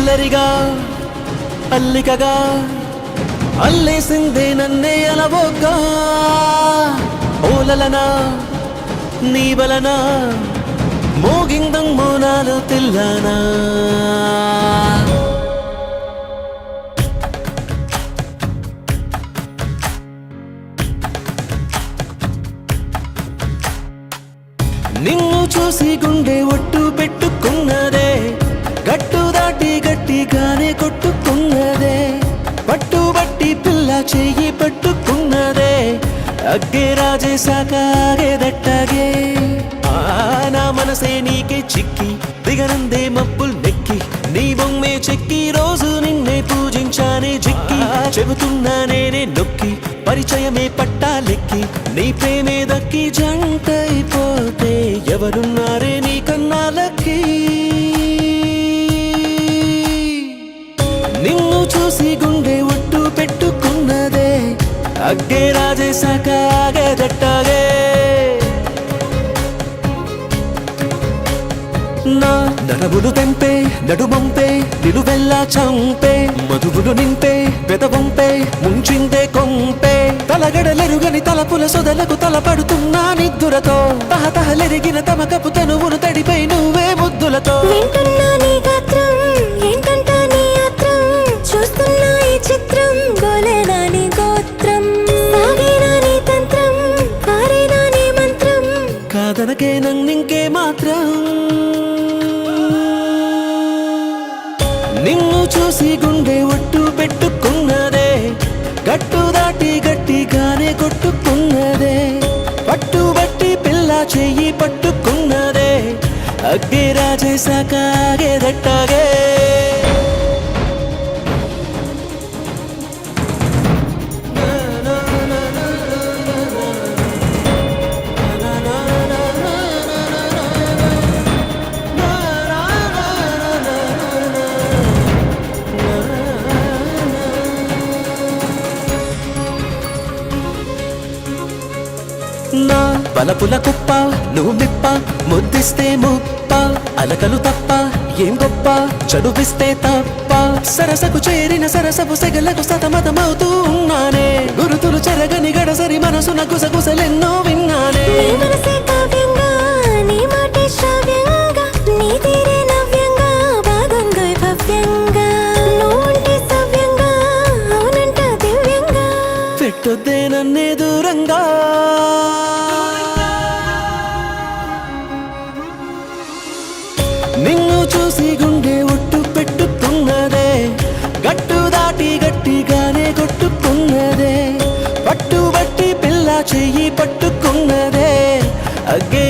అల్లరిగా అల్లికగా అల్లేసిందే నన్నే అలవోగా ఓలలనా నీ వలన మోగిందం మోనాలు తెల్లానా నిన్ను చూసి గుండె ఒట్టు పెట్టుకున్నదే గట్టు దాటి గట్టిగానే కొట్టుకున్నదే పట్టుబట్టి పిల్ల చెయ్యి పట్టుకున్నదే అగ్గే రాజేశాక ఆగేదట్టగే నా మనసే నీకే చిక్కి దిగనందే మబ్బుల్ నెక్కి నీ బొమ్మే చెక్కి రోజు నిన్నే పూజించానే జిక్కి చెబుతున్నా నేనే నొక్కి పరిచయమే పట్టాలెక్కి నీ ప్రేమే దక్కి జంటైపోతే ఎవరున్నారే నీ కన్నాలకి నిన్ను చూసి గుండె ఒట్టు పెట్టుకున్నదే అగ్గే రాజేశాక ఆగేదట్టగే నా నరములు తెంపే నడుమంపే నిలువెల్లా చంపే మధువులు నింపే పెదవంపే ముంచిందే కొంపే తలగడలెరుగని తలపుల సొదలకు తలపడుతున్నా నిద్దురతో తహతహలెరిగిన తమకపు తనువును తడిపై నువ్వే ముద్దులతో కాదనకే నన్నింకే మాత్రం నిన్ను చూసి గుండె ఒట్టు పెట్టుకున్నదే గట్టు దాటి గట్టిగానే కొట్టుకున్నదే పట్టుబట్టి పిల్ల చెయ్యి పట్టుకున్నదే అగ్గే రాజేశాక ఆగేదట్టగే నా బలపుల కుప్ప నువ్వు మిప్ప ముద్దిస్తే ముప్ప అలకలు తప్ప ఏం గొప్ప చదువిస్తే తప్ప సరసకు చేరిన సరసపు సెగలకు సతమతమవుతూ ఉన్నానే గురుతులు చెరగని గడసరి మనసున గుసగుసలెన్నో విన్నానే పెట్టొద్దే నన్నే దూరంగా నిన్ను చూసి గుండె ఒట్టు పెట్టుకున్నదే గట్టు దాటి గట్టిగానే కొట్టుకున్నదే పట్టుబట్టి పిల్ల చెయ్యి పట్టుకున్నదే అగ్గే